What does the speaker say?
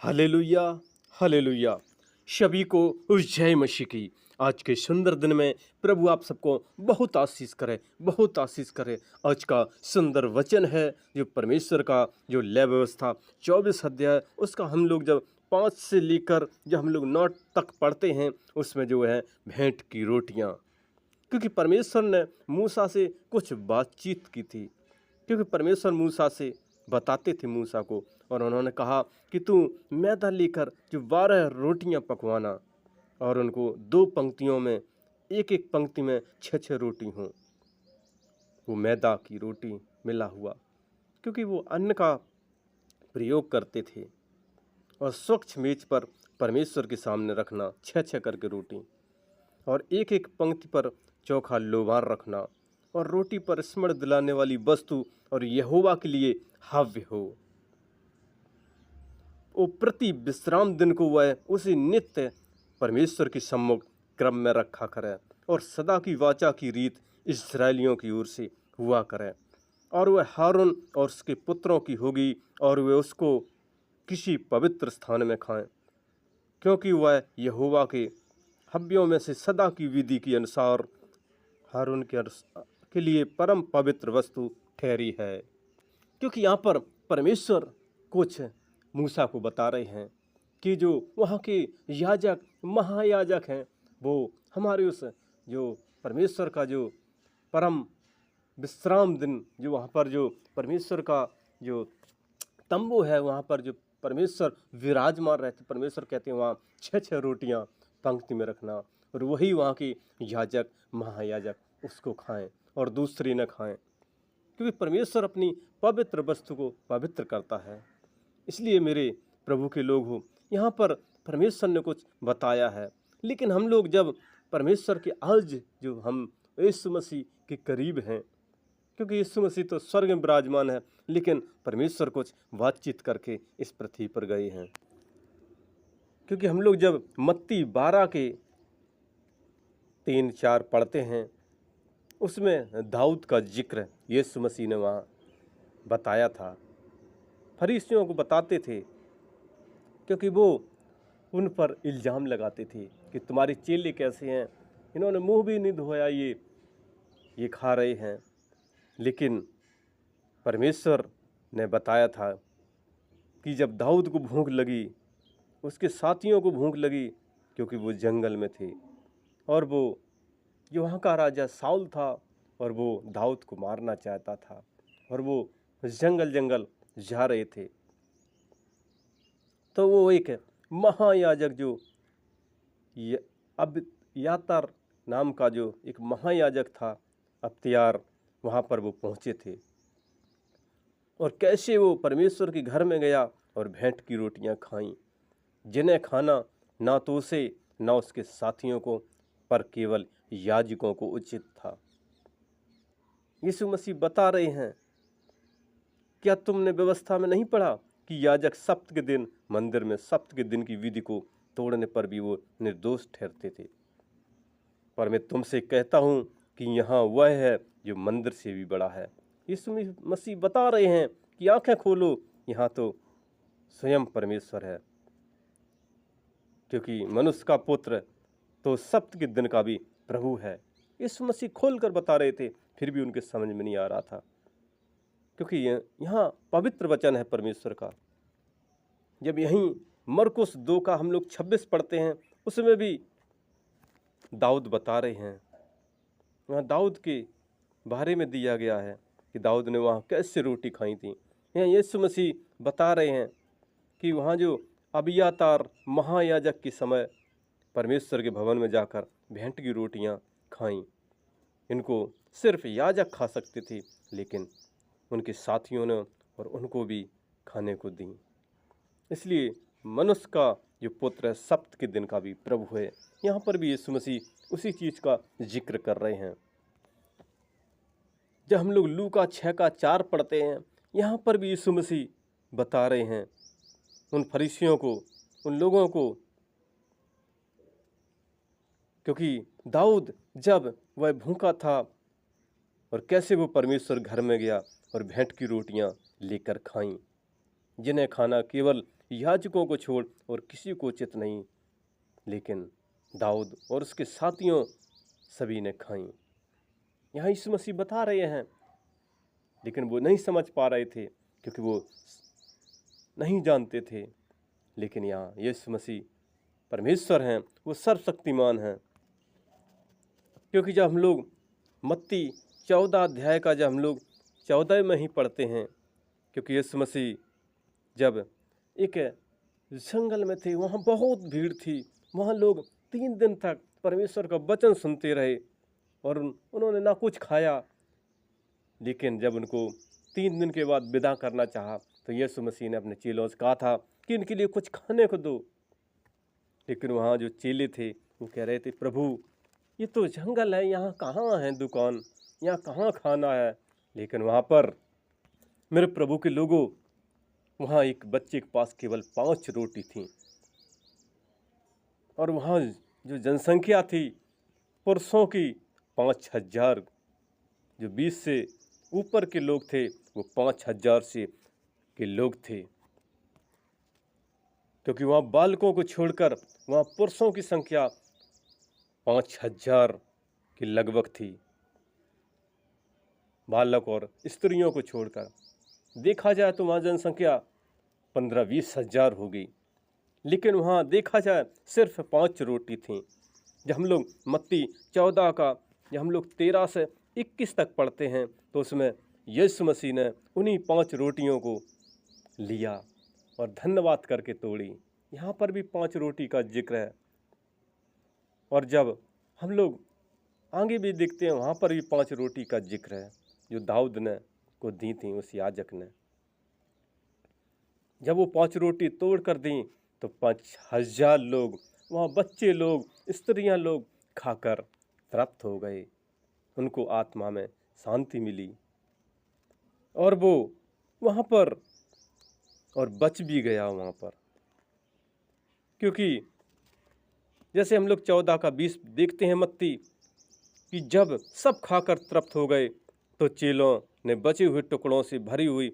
Hallelujah, hallelujah. सभी को उस जय मसीह की। आज के सुंदर दिन में प्रभु आप सबको बहुत आशीष करे, बहुत आशीष करे। आज का सुंदर वचन है जो परमेश्वर का जो लय व्यवस्था 24 अध्याय उसका हम लोग जब 5 से लेकर जब हम लोग 9 तक पढ़ते हैं उसमें जो है भेंट की रोटियां। क्योंकि परमेश्वर ने मूसा से कुछ बातचीत की थी, क्योंकि परमेश्वर मूसा से बताते थे मूसा को, और उन्होंने कहा कि तू मैदा लेकर जो 12 रोटियां पकवाना और उनको 2 पंक्तियों में, एक एक पंक्ति में 6 रोटी हों। वो मैदा की रोटी मिला हुआ, क्योंकि वो अन्न का प्रयोग करते थे, और स्वच्छ मेज पर परमेश्वर के सामने रखना 6 करके रोटी, और एक एक पंक्ति पर चोखा लोबान रखना, और रोटी पर स्मरण दिलाने वाली वस्तु और यहोवा के लिए हव्य हो। वो प्रति विश्राम दिन को वह उसी नित्य परमेश्वर के सम्मुख क्रम में रखा करे, और सदा की वाचा की रीत इस्राएलियों की ओर से हुआ करे, और वह हारून और उसके पुत्रों की होगी, और वे उसको किसी पवित्र स्थान में खाएं, क्योंकि वह यहोवा के हव्यों में से सदा की विधि के अनुसार हारून के लिए परम पवित्र वस्तु ठहरी है। क्योंकि यहाँ पर परमेश्वर कुछ मूसा को बता रहे हैं कि जो वहाँ के याजक महायाजक हैं, वो हमारे उस जो परमेश्वर का जो परम विश्राम दिन, जो वहाँ पर जो परमेश्वर का जो तंबू है, वहाँ पर जो परमेश्वर विराजमान रहते, परमेश्वर कहते हैं वहाँ 6 रोटियाँ पंक्ति में रखना, और वही वहाँ के याजक महायाजक उसको खाएं और दूसरी न खाएं, क्योंकि परमेश्वर अपनी पवित्र वस्तु को पवित्र करता है। इसलिए मेरे प्रभु के लोग हो, यहाँ पर परमेश्वर ने कुछ बताया है, लेकिन हम लोग जब परमेश्वर के आज जो हम यीशु मसीह के करीब हैं, क्योंकि यीशु मसीह तो स्वर्ग में विराजमान है, लेकिन परमेश्वर कुछ बातचीत करके इस पृथ्वी पर गए हैं। क्योंकि हम लोग जब मत्ती 12 के 3-4 पढ़ते हैं, उसमें दाऊद का जिक्र यीशु मसीह ने वहाँ बताया था। फरीसियों को बताते थे, क्योंकि वो उन पर इल्ज़ाम लगाते थे कि तुम्हारे चेले कैसे हैं, इन्होंने मुंह भी नहीं धोया, ये खा रहे हैं। लेकिन परमेश्वर ने बताया था कि जब दाऊद को भूख लगी, उसके साथियों को भूख लगी, क्योंकि वो जंगल में थे, और वो जो वहाँ का राजा साउल था, और वो दाऊद को मारना चाहता था, और वो जंगल जा रहे थे, तो वो एक महायाजक जो अब यातर नाम का जो एक महायाजक था, अख्तियार, वहाँ पर वो पहुँचे थे, और कैसे वो परमेश्वर के घर में गया और भेंट की रोटियां खाईं, जिन्हें खाना ना तो उसे ना उसके साथियों को, पर केवल याजकों को उचित था। यीशु मसीह बता रहे हैं, क्या तुमने व्यवस्था में नहीं पढ़ा कि याजक सप्त के दिन मंदिर में सप्त के दिन की विधि को तोड़ने पर भी वो निर्दोष ठहरते थे? पर मैं तुमसे कहता हूँ कि यहाँ वह है जो मंदिर से भी बड़ा है। यीशु मसीह बता रहे हैं कि आंखें खोलो, यहाँ तो स्वयं परमेश्वर है, क्योंकि मनुष्य का पुत्र तो सप्त के दिन का भी प्रभु है। यीशु मसीह खोल कर बता रहे थे, फिर भी उनके समझ में नहीं आ रहा था, क्योंकि यहाँ पवित्र वचन है परमेश्वर का। जब यहीं मरकुस 2 का हम लोग 26 पढ़ते हैं, उसमें भी दाऊद बता रहे हैं, वहाँ दाऊद के बारे में दिया गया है कि दाऊद ने वहाँ कैसे रोटी खाई थी। यहाँ यीशु मसीह बता रहे हैं कि वहाँ जो अबियातार महायाजक के समय परमेश्वर के भवन में जाकर भेंट की रोटियाँ खाईं, इनको सिर्फ याजक खा सकते थे, लेकिन उनके साथियों ने और उनको भी खाने को दी। इसलिए मनुष्य का जो पुत्र है सप्त के दिन का भी प्रभु है। यहाँ पर भी यीशु मसीह उसी चीज़ का जिक्र कर रहे हैं। जब हम लोग लूका 6 का 4 पढ़ते हैं, यहाँ पर भी यीशु मसीह बता रहे हैं उन फरीसियों को, उन लोगों को, क्योंकि दाऊद जब वह भूखा था और कैसे वो परमेश्वर घर में गया और भेंट की रोटियां लेकर खाईं, जिन्हें खाना केवल याजकों को छोड़ और किसी को उचित नहीं, लेकिन दाऊद और उसके साथियों सभी ने खाई। यहाँ यीशु मसीह बता रहे हैं, लेकिन वो नहीं समझ पा रहे थे क्योंकि वो नहीं जानते थे। लेकिन यहाँ यीशु मसीह परमेश्वर हैं, वो सर्वशक्तिमान हैं। क्योंकि जब हम लोग मत्ती 14 अध्याय का जब हम लोग 14 में ही पढ़ते हैं, क्योंकि यीशु मसीह जब एक जंगल में थे, वहाँ बहुत भीड़ थी, वहाँ लोग 3 दिन तक परमेश्वर का वचन सुनते रहे और उन्होंने ना कुछ खाया। लेकिन जब उनको 3 दिन के बाद विदा करना चाहा तो यीशु मसीह ने अपने चेलों से कहा था कि इनके लिए कुछ खाने को दो। लेकिन वहाँ जो चेले थे वो कह रहे थे, प्रभु ये तो जंगल है, यहाँ कहाँ है दुकान, यहाँ कहाँ खाना है। लेकिन वहाँ पर मेरे प्रभु के लोगों, वहाँ एक बच्चे के पास केवल 5 रोटी थी और वहाँ जो जनसंख्या थी पुरुषों की 5,000, जो 20 से ऊपर के लोग थे वो 5,000 से के लोग थे। क्योंकि वहाँ बालकों को छोड़कर वहाँ पुरुषों की संख्या 5,000 के लगभग थी, बालक और स्त्रियों को छोड़कर। देखा जाए तो वहाँ जनसंख्या 15-20 हज़ार होगी, लेकिन वहाँ देखा जाए सिर्फ 5 रोटी थी। जब हम लोग मत्ती 14 का जब हम लोग 13 से 21 तक पढ़ते हैं तो उसमें यीशु मसीह ने उन्हीं 5 रोटियों को लिया और धन्यवाद करके तोड़ी। यहाँ पर भी 5 रोटी का जिक्र है। और जब हम लोग आगे भी देखते हैं वहाँ पर भी 5 रोटी का जिक्र है जो दाऊद ने को दी थी उस याजक ने। जब वो 5 रोटी तोड़ कर दी तो 5,000 लोग, वहाँ बच्चे लोग, स्त्रियाँ लोग खाकर तृप्त हो गए, उनको आत्मा में शांति मिली और वो वहाँ पर और बच भी गया वहाँ पर। क्योंकि जैसे हम लोग 14 का 20 देखते हैं मत्ती कि जब सब खाकर तृप्त हो गए तो चेलों ने बचे हुए टुकड़ों से भरी हुई